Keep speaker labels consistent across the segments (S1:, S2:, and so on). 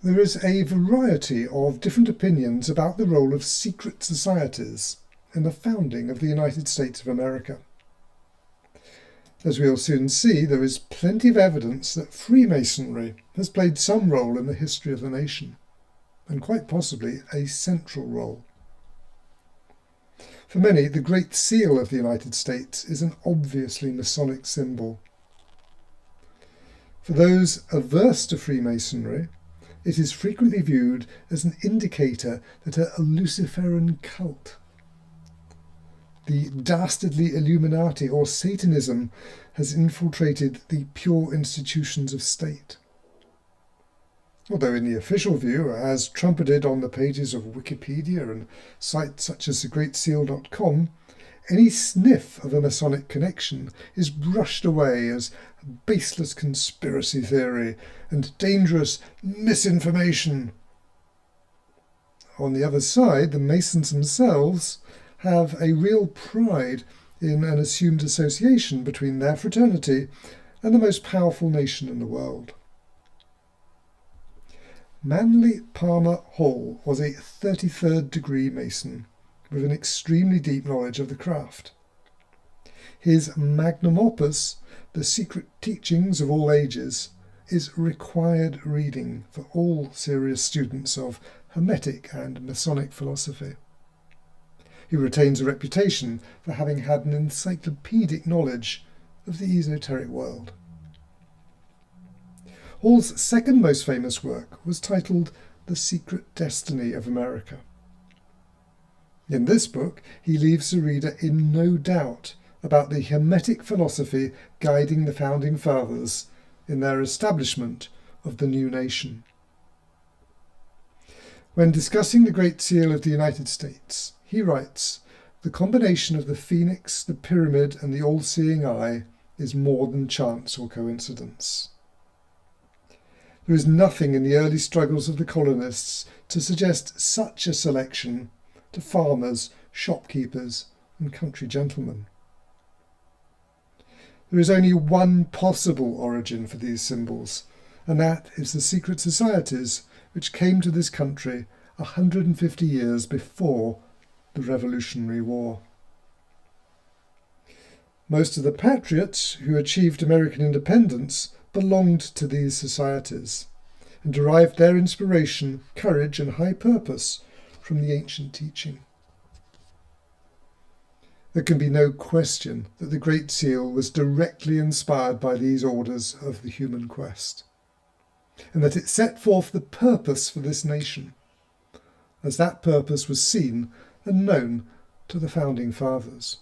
S1: There is a variety of different opinions about the role of secret societies in the founding of the United States of America. As we'll soon see, there is plenty of evidence that Freemasonry has played some role in the history of the nation, and quite possibly a central role. For many, the Great Seal of the United States is an obviously Masonic symbol. For those averse to Freemasonry, it is frequently viewed as an indicator that a Luciferian cult, the dastardly Illuminati or Satanism, has infiltrated the pure institutions of state. Although in the official view, as trumpeted on the pages of Wikipedia and sites such as thegreatseal.com, any sniff of a Masonic connection is brushed away as baseless conspiracy theory and dangerous misinformation. On the other side, the Masons themselves have a real pride in an assumed association between their fraternity and the most powerful nation in the world. Manly Palmer Hall was a 33rd degree Mason with an extremely deep knowledge of the craft. His magnum opus, The Secret Teachings of All Ages, is required reading for all serious students of Hermetic and Masonic philosophy. He retains a reputation for having had an encyclopedic knowledge of the esoteric world. Hall's second most famous work was titled The Secret Destiny of America. In this book, he leaves the reader in no doubt about the Hermetic philosophy guiding the Founding Fathers in their establishment of the new nation. When discussing the Great Seal of the United States, he writes, "The combination of the phoenix, the pyramid, and the all-seeing eye is more than chance or coincidence." There is nothing in the early struggles of the colonists to suggest such a selection to farmers, shopkeepers, and country gentlemen. There is only one possible origin for these symbols, and that is the secret societies which came to this country 150 years before the Revolutionary War. Most of the patriots who achieved American independence belonged to these societies and derived their inspiration, courage, and high purpose from the ancient teaching. There can be no question that the Great Seal was directly inspired by these orders of the human quest, and that it set forth the purpose for this nation, as that purpose was seen and known to the Founding Fathers.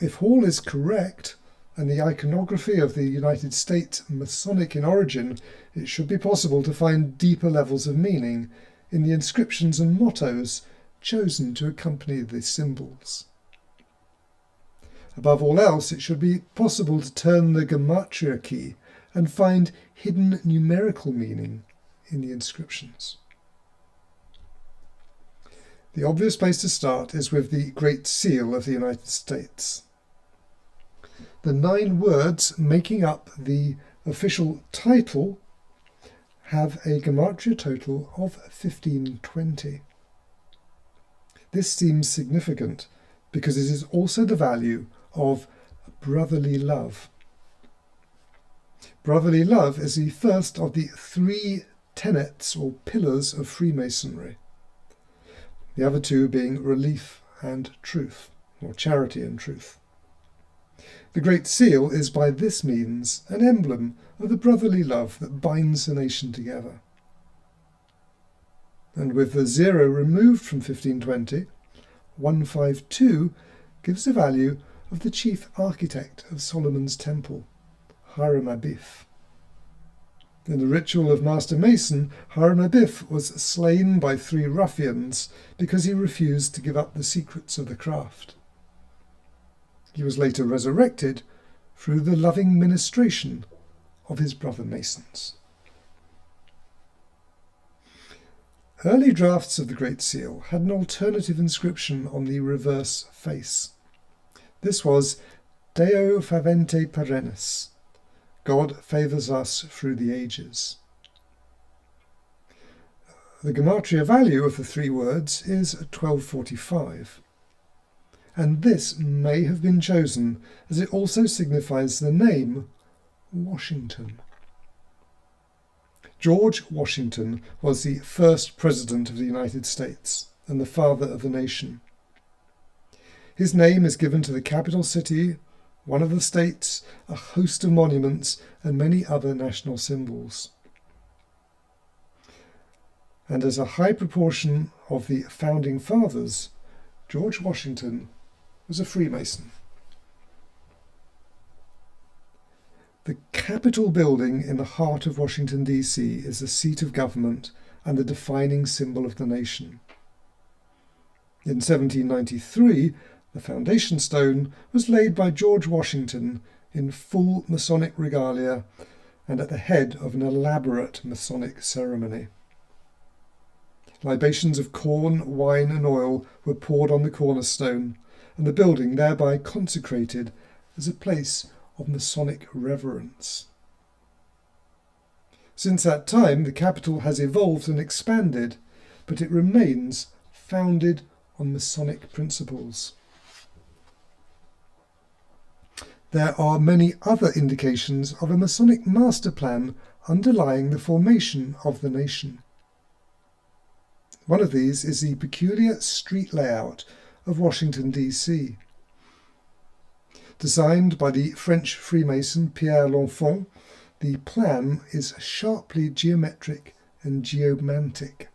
S1: If Hall is correct, and the iconography of the United States Masonic in origin, it should be possible to find deeper levels of meaning in the inscriptions and mottos chosen to accompany the symbols. Above all else, it should be possible to turn the gematria key and find hidden numerical meaning in the inscriptions. The obvious place to start is with the Great Seal of the United States. The 9 words making up the official title have a gematria total of 1520. This seems significant because it is also the value of brotherly love. Brotherly love is the first of the 3 tenets or pillars of Freemasonry, the other 2 being relief and truth, or charity and truth. The Great Seal is by this means an emblem of the brotherly love that binds the nation together. And with the 0 removed from 1520, 152 gives the value of the chief architect of Solomon's Temple, Hiram Abiff. In the ritual of Master Mason, Hiram Abiff was slain by 3 ruffians because he refused to give up the secrets of the craft. He was later resurrected through the loving ministration of his brother Masons. Early drafts of the Great Seal had an alternative inscription on the reverse face. This was Deo favente perennis, God favours us through the ages. The gematria value of the three words is 1245, and this may have been chosen as it also signifies the name Washington. George Washington was the first President of the United States and the father of the nation. His name is given to the capital city, one of the states, a host of monuments, and many other national symbols. And as a high proportion of the founding fathers, George Washington was a Freemason. The Capitol building in the heart of Washington, D.C. is the seat of government and the defining symbol of the nation. In 1793, the foundation stone was laid by George Washington in full Masonic regalia and at the head of an elaborate Masonic ceremony. Libations of corn, wine and oil were poured on the cornerstone, and the building thereby consecrated as a place of Masonic reverence. Since that time, the Capitol has evolved and expanded, but it remains founded on Masonic principles. There are many other indications of a Masonic master plan underlying the formation of the nation. One of these is the peculiar street layout of Washington, D.C. Designed by the French Freemason Pierre L'Enfant, the plan is sharply geometric and geomantic.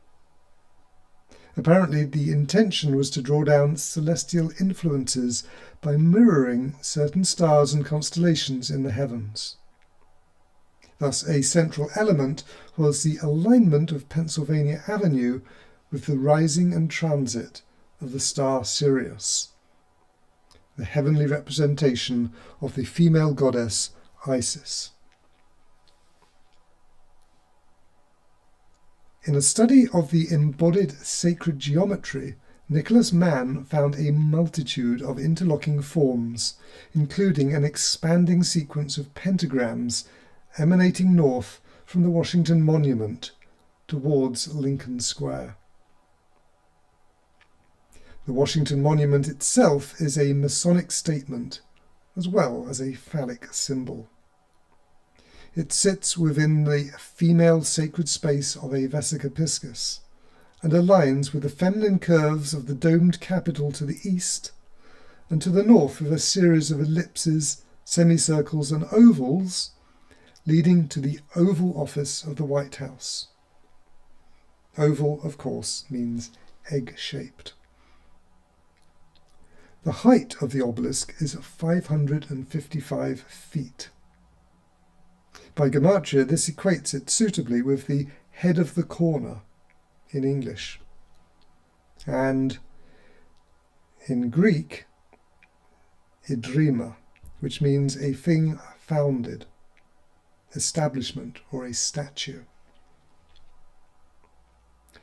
S1: Apparently, the intention was to draw down celestial influences by mirroring certain stars and constellations in the heavens. Thus, a central element was the alignment of Pennsylvania Avenue with the rising and transit of the star Sirius, the heavenly representation of the female goddess Isis. In a study of the embodied sacred geometry, Nicholas Mann found a multitude of interlocking forms, including an expanding sequence of pentagrams emanating north from the Washington Monument towards Lincoln Square. The Washington Monument itself is a Masonic statement, as well as a phallic symbol. It sits within the female sacred space of a vesica piscis, and aligns with the feminine curves of the domed Capitol to the east, and to the north with a series of ellipses, semicircles and ovals, leading to the Oval Office of the White House. Oval, of course, means egg-shaped. The height of the obelisk is 555 feet. By gematria, this equates it suitably with the head of the corner in English. And in Greek, idrima, which means a thing founded, establishment, or a statue.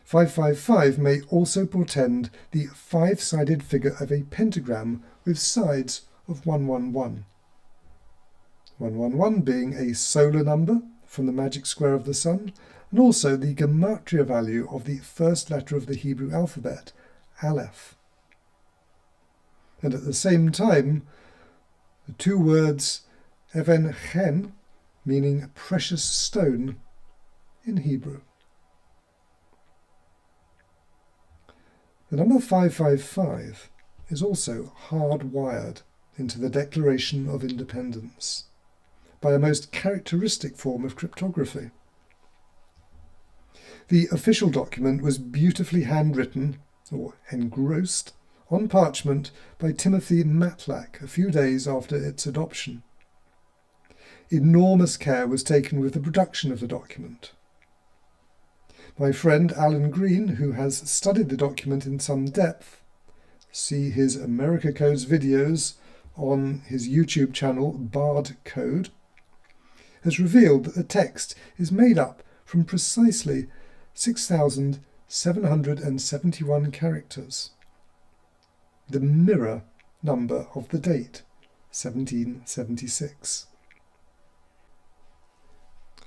S1: 555 may also portend the five-sided figure of a pentagram with sides of 111. 111 being a solar number from the magic square of the sun, and also the gematria value of the first letter of the Hebrew alphabet, Aleph. And at the same time, the two words even chen, meaning precious stone in Hebrew. The number 555 is also hardwired into the Declaration of Independence by a most characteristic form of cryptography. The official document was beautifully handwritten, or engrossed, on parchment by Timothy Matlack a few days after its adoption. Enormous care was taken with the production of the document. My friend Alan Green, who has studied the document in some depth, see his America Codes videos on his YouTube channel Bard Code, has revealed that the text is made up from precisely 6,771 characters, the mirror number of the date, 1776.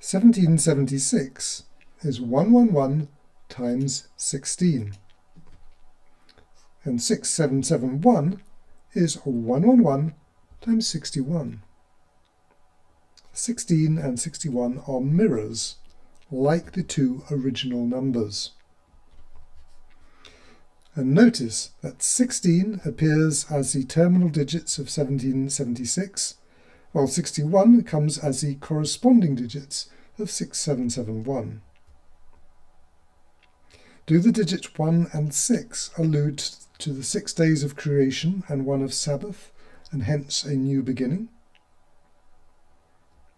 S1: 1776 is 111 times 16. And 6771 is 111 times 61. 16 and 61 are mirrors, like the two original numbers. And notice that 16 appears as the terminal digits of 1776, while 61 comes as the corresponding digits of 6771. Do the digits 1 and 6 allude to the 6 days of creation and one of Sabbath, and hence a new beginning?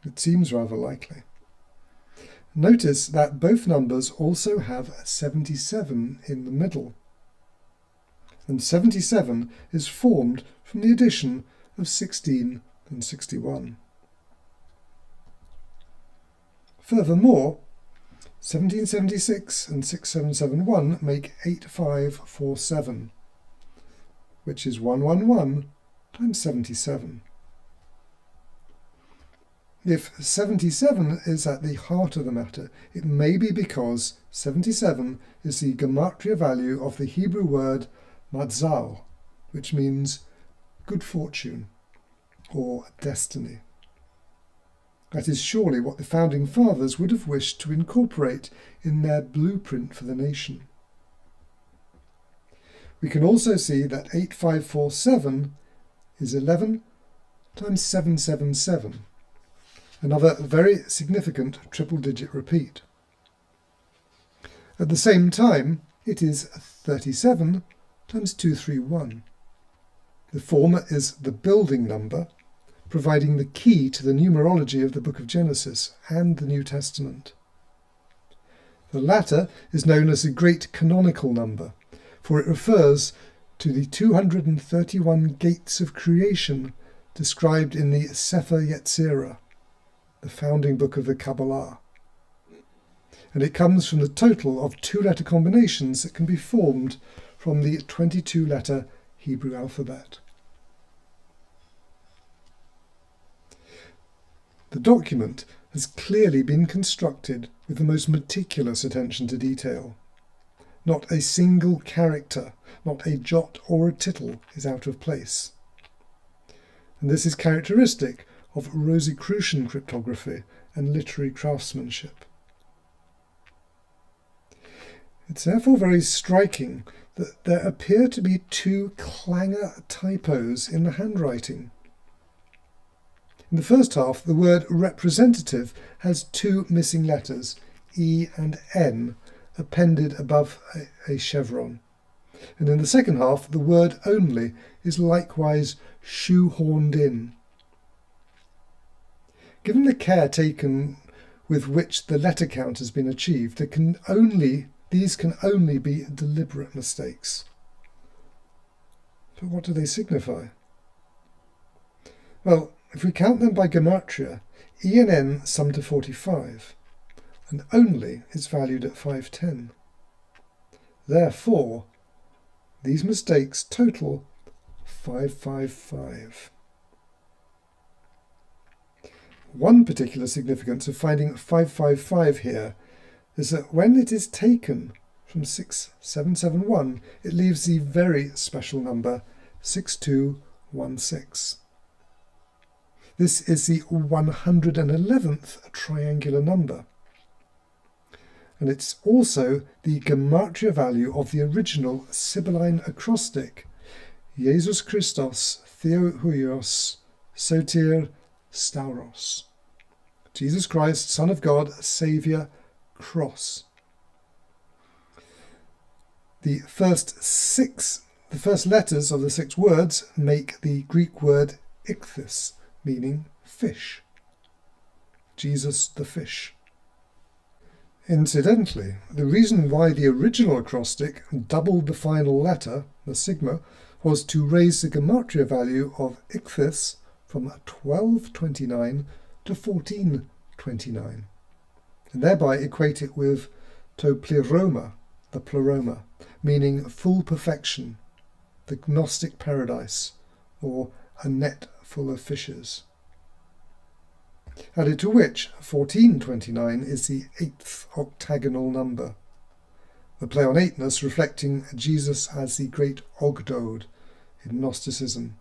S1: It seems rather likely. Notice that both numbers also have 77 in the middle, and 77 is formed from the addition of 16 and 61. Furthermore, 1776 and 6771 make 8547, which is 111 times 77. If 77 is at the heart of the matter, it may be because 77 is the gematria value of the Hebrew word mazal, which means good fortune or destiny. That is surely what the founding fathers would have wished to incorporate in their blueprint for the nation. We can also see that 8547 is 11 times 777, another very significant triple-digit repeat. At the same time, it is 37 times 231. The former is the building number, providing the key to the numerology of the book of Genesis and the New Testament. The latter is known as the Great Canonical Number, for it refers to the 231 gates of creation described in the Sefer Yetzirah, the founding book of the Kabbalah. And it comes from the total of 2-letter combinations that can be formed from the 22-letter Hebrew alphabet. The document has clearly been constructed with the most meticulous attention to detail. Not a single character, not a jot or a tittle is out of place. And this is characteristic of Rosicrucian cryptography and literary craftsmanship. It's therefore very striking that there appear to be 2 clangor typos in the handwriting. In the first half, the word representative has 2 missing letters, E and N, appended above a chevron. And in the second half, the word only is likewise shoehorned in. Given the care taken with which the letter count has been achieved, these can only be deliberate mistakes. But what do they signify? Well, if we count them by gematria, E and N sum to 45, and only is valued at 510. Therefore, these mistakes total 555. One particular significance of finding 555 here is that when it is taken from 6771, it leaves the very special number 6216. This is the 111th triangular number, and it's also the gematria value of the original Sibylline acrostic, Jesus Christos Theohuios Soter Stauros, Jesus Christ, Son of God, Saviour, Cross. The first letters of the 6 words make the Greek word ichthys, meaning fish. Jesus the fish. Incidentally, the reason why the original acrostic doubled the final letter, the sigma, was to raise the gematria value of ichthys from 1229 to 1429, and thereby equate it with to pleroma, the pleroma, meaning full perfection, the Gnostic paradise, or a net full of fishes. added to which 1429 is the 8th octagonal number. The play on eightness reflecting Jesus as the great Ogdode in Gnosticism,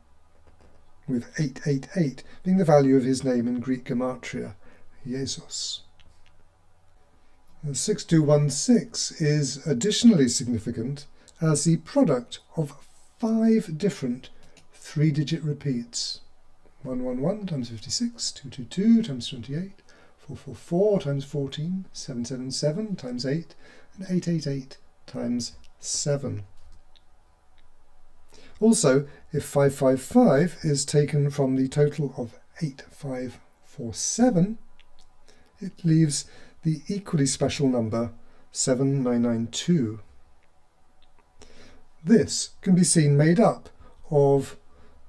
S1: with 888 being the value of his name in Greek gematria, Jesus. 6216 is additionally significant as the product of 5 different 3-digit repeats. 111 times 56, 222 times 28, 444 times 14, 777 times 8, and 888 times 7. Also, if 555 is taken from the total of 8547, it leaves the equally special number 7992. This can be seen made up of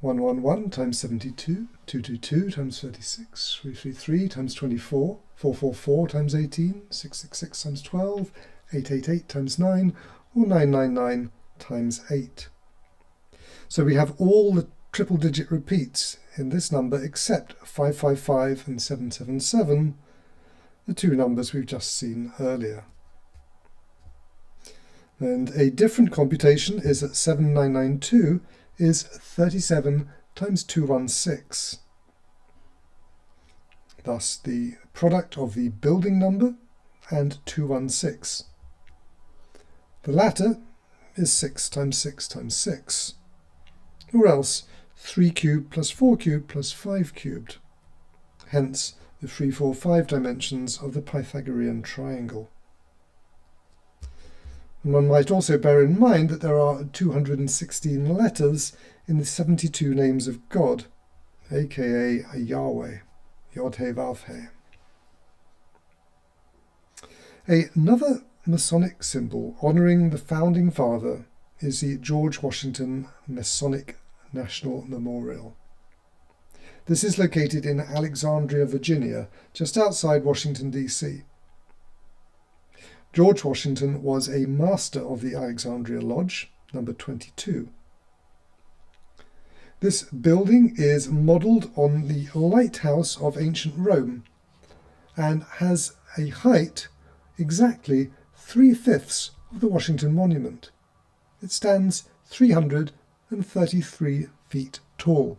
S1: 111 times 72, 222 times 36, 333 times 24, 444 times 18, 666 times 12, 888 times 9, or 999 times 8. So we have all the triple-digit repeats in this number except 555 and 777, the 2 numbers we've just seen earlier. And a different computation is that 7992 is 37 times 216. Thus the product of the building number and 216. The latter is 6 times 6 times 6, or else 3 cubed plus 4 cubed plus 5 cubed, hence the 3, 4, 5 dimensions of the Pythagorean triangle. And one might also bear in mind that there are 216 letters in the 72 names of God, aka Yahweh, Yod-He-Vav-He. Another Masonic symbol honouring the founding father is the George Washington Masonic National Memorial. This is located in Alexandria, Virginia, just outside Washington, D.C. George Washington was a master of the Alexandria Lodge, number 22. This building is modelled on the lighthouse of ancient Rome and has a height exactly 3/5 of the Washington Monument. It stands 333 feet tall,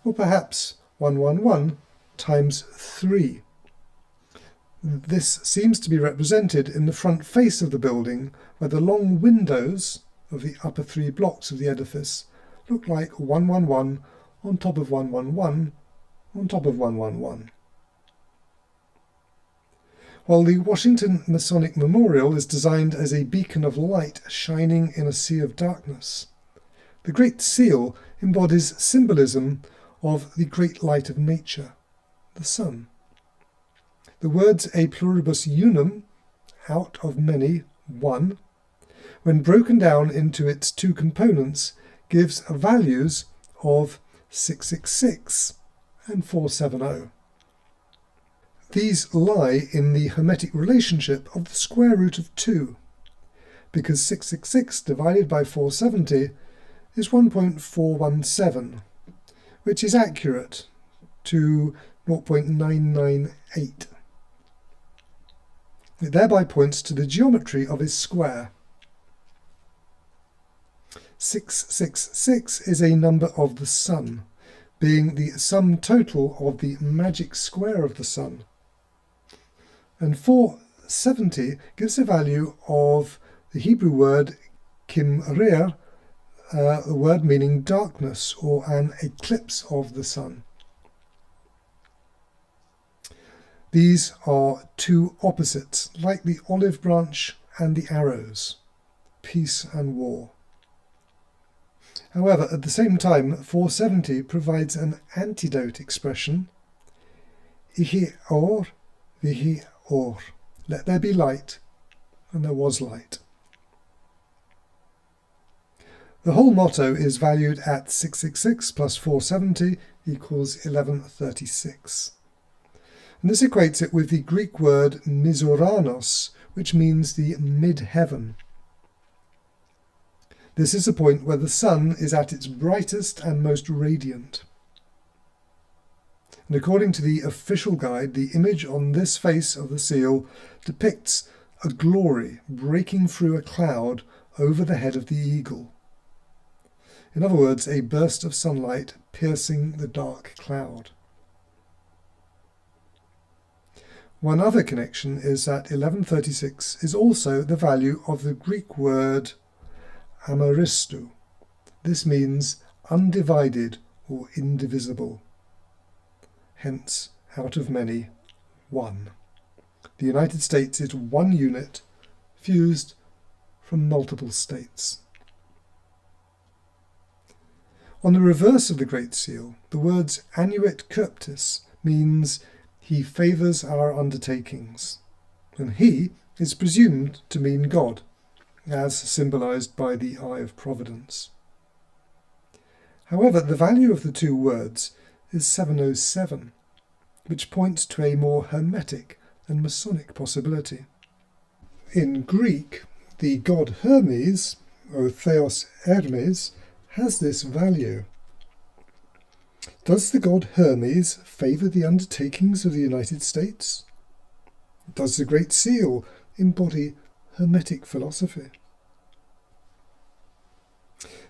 S1: or perhaps 111 times 3. This seems to be represented in the front face of the building, where the long windows of the upper 3 blocks of the edifice look like 111 on top of 111 on top of 111. While the Washington Masonic Memorial is designed as a beacon of light shining in a sea of darkness, the Great Seal embodies symbolism of the great light of nature, the sun. The words a pluribus unum, out of many, one, when broken down into its 2 components, gives values of 666 and 470. These lie in the hermetic relationship of the square root of 2, because 666 divided by 470 is 1.417, which is accurate to 0.998. It thereby points to the geometry of his square. 666 is a number of the sun, being the sum total of the magic square of the sun. And 470 gives a value of the Hebrew word kimrer, a word meaning darkness or an eclipse of the sun. These are 2 opposites, like the olive branch and the arrows, peace and war. However, at the same time, 470 provides an antidote expression, Ihi or, vihi or, let there be light, and there was light. The whole motto is valued at 666 plus 470 equals 1136. And this equates it with the Greek word misoranos, which means the mid-heaven. This is the point where the sun is at its brightest and most radiant. and according to the official guide, the image on this face of the seal depicts a glory breaking through a cloud over the head of the eagle. In other words, a burst of sunlight piercing the dark cloud. One other connection is that 1136 is also the value of the Greek word amaristou. This means undivided or indivisible. Hence, out of many, one. The United States is one unit, fused from multiple states. On the reverse of the Great Seal, the words annuit curptis means he favours our undertakings, and he is presumed to mean God, as symbolised by the Eye of Providence. However, the value of the two words is 707, which points to a more Hermetic and Masonic possibility. In Greek, the god Hermes, or Theos Hermes, has this value. Does the god Hermes favour the undertakings of the United States? Does the Great Seal embody Hermetic philosophy?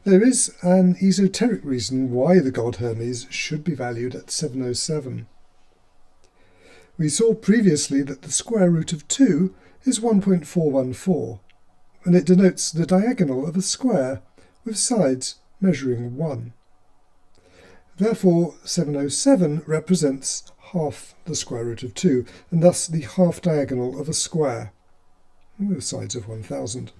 S1: There is an esoteric reason why the god Hermes should be valued at 707. We saw previously that the square root of 2 is 1.414, and it denotes the diagonal of a square with sides measuring 1. Therefore, 707 represents half the square root of 2, and thus the half diagonal of a square, with sides of 1000.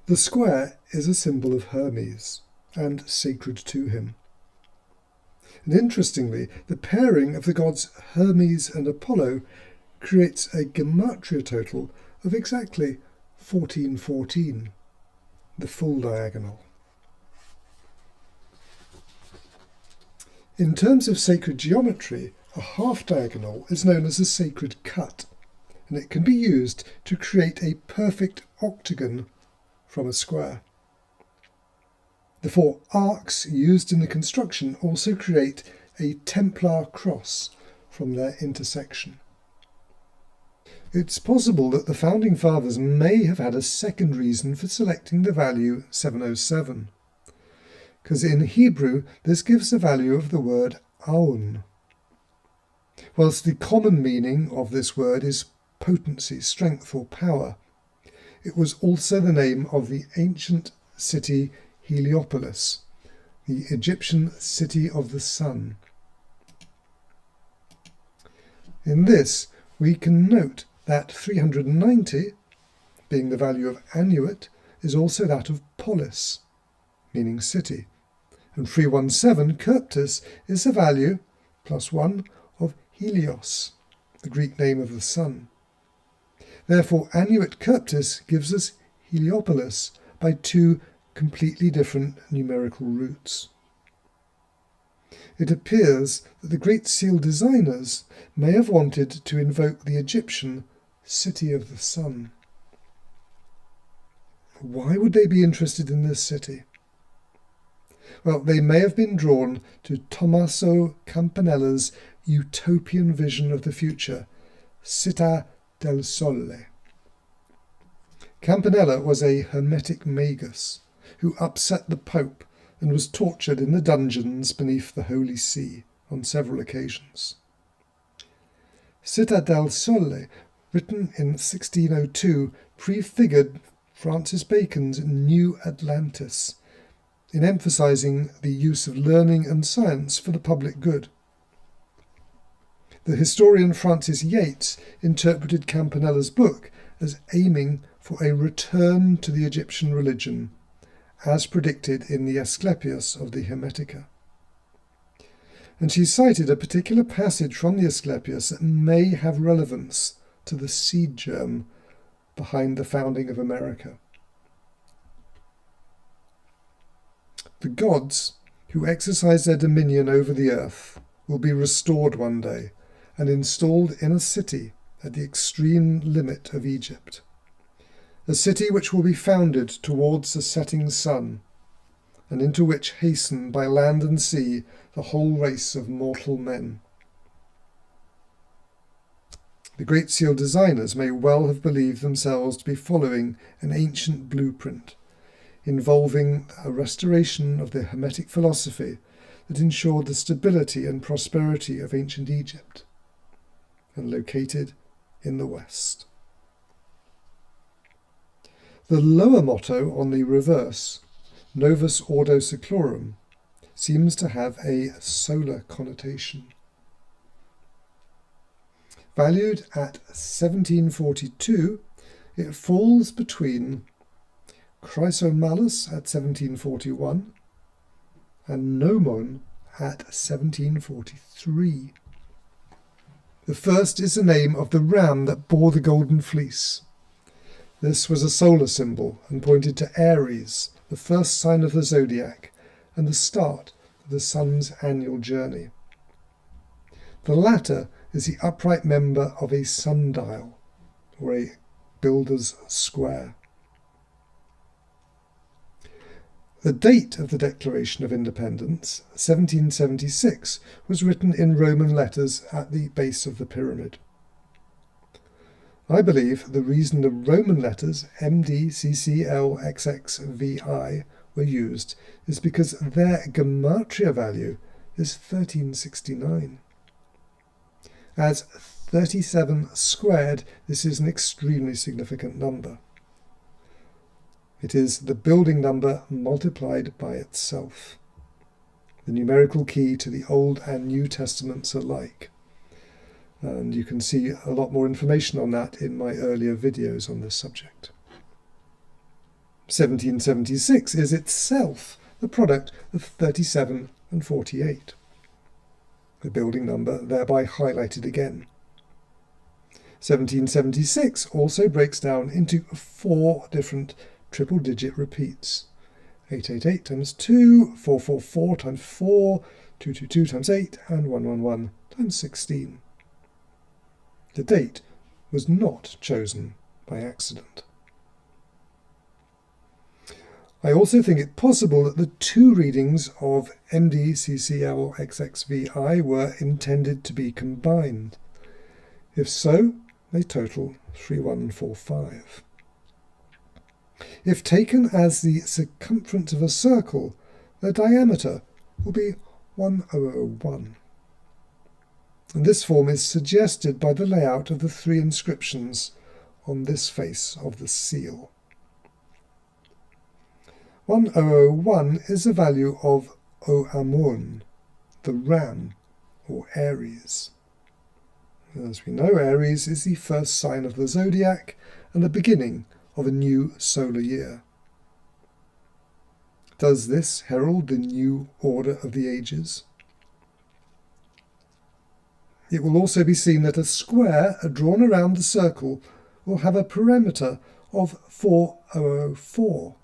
S1: The square is a symbol of Hermes, and sacred to him. And interestingly, the pairing of the gods Hermes and Apollo creates a gematria total of exactly 1414, the full diagonal. In terms of sacred geometry, a half diagonal is known as a sacred cut, and it can be used to create a perfect octagon from a square. The 4 arcs used in the construction also create a Templar cross from their intersection. It's possible that the Founding Fathers may have had a second reason for selecting the value 707, because in Hebrew this gives the value of the word aun. Whilst the common meaning of this word is potency, strength or power, it was also the name of the ancient city Heliopolis, the Egyptian city of the sun. In this we can note that 390, being the value of annuit, is also that of polis, meaning city, and 317 curptis is the value, +1, of Helios, the Greek name of the sun. Therefore, annuit curptis gives us Heliopolis by 2 completely different numerical roots. It appears that the Great Seal designers may have wanted to invoke the Egyptian city of the sun. Why would they be interested in this city? Well, they may have been drawn to Tommaso Campanella's utopian vision of the future, Città del Sole. Campanella was a Hermetic magus who upset the Pope and was tortured in the dungeons beneath the Holy See on several occasions. Città del Sole, written in 1602, prefigured Francis Bacon's New Atlantis, in emphasising the use of learning and science for the public good. The historian Francis Yates interpreted Campanella's book as aiming for a return to the Egyptian religion, as predicted in the Asclepius of the Hermetica. And she cited a particular passage from the Asclepius that may have relevance to the seed germ behind the founding of America. The gods who exercise their dominion over the earth will be restored one day and installed in a city at the extreme limit of Egypt, a city which will be founded towards the setting sun, and into which hasten by land and sea the whole race of mortal men, The Great Seal designers may well have believed themselves to be following an ancient blueprint, involving a restoration of the Hermetic philosophy that ensured the stability and prosperity of ancient Egypt, and located in the West. The lower motto on the reverse, Novus Ordo Seclorum, seems to have a solar connotation. Valued at 1742, it falls between Chrysomalus at 1741 and Nomon at 1743. The first is the name of the ram that bore the golden fleece. This was a solar symbol and pointed to Aries, the first sign of the zodiac, and the start of the sun's annual journey. The latter is the upright member of a sundial, or a builder's square. The date of the Declaration of Independence, 1776, was written in Roman letters at the base of the pyramid. I believe the reason the Roman letters MDCCLXXVI were used is because their gematria value is 1369. As 37 squared, this is an extremely significant number. It is the building number multiplied by itself, the numerical key to the Old and New Testaments alike. And you can see a lot more information on that in my earlier videos on this subject. 1776 is itself the product of 37 and 48. The building number thereby highlighted again. 1776 also breaks down into 4 different triple-digit repeats. 888 times 2, 444 times 4, 222 times 8, and 111 times 16. The date was not chosen by accident. I also think it possible that the 2 readings of MDCCLXXVI were intended to be combined. If so, they total 3145. If taken as the circumference of a circle, the diameter will be 1001. And this form is suggested by the layout of the 3 inscriptions on this face of the seal. 1001 is the value of Oamun, the ram, or Aries. As we know, Aries is the first sign of the zodiac and the beginning of a new solar year. Does this herald the new order of the ages? It will also be seen that a square drawn around the circle will have a perimeter of 4004.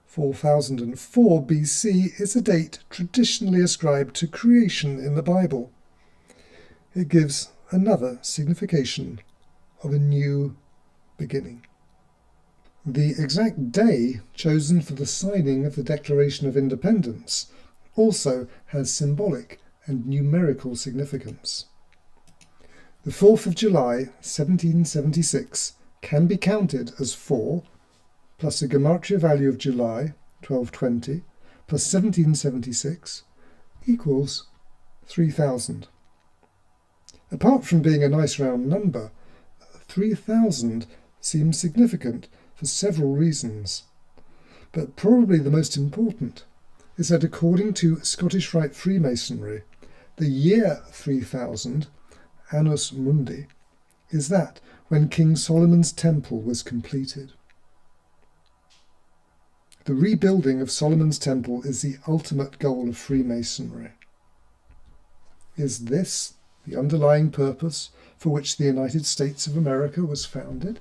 S1: 4004 BC is a date traditionally ascribed to creation in the Bible. It gives another signification of a new beginning. The exact day chosen for the signing of the Declaration of Independence also has symbolic and numerical significance. The 4th of July 1776 can be counted as 4 plus the gematria value of July 1220 plus 1776 equals 3000. Apart from being a nice round number, 3000 seems significant for several reasons, but probably the most important is that according to Scottish Rite Freemasonry, the year 3000, Annus Mundi, is that when King Solomon's temple was completed. The rebuilding of Solomon's temple is the ultimate goal of Freemasonry. Is this the underlying purpose for which the United States of America was founded?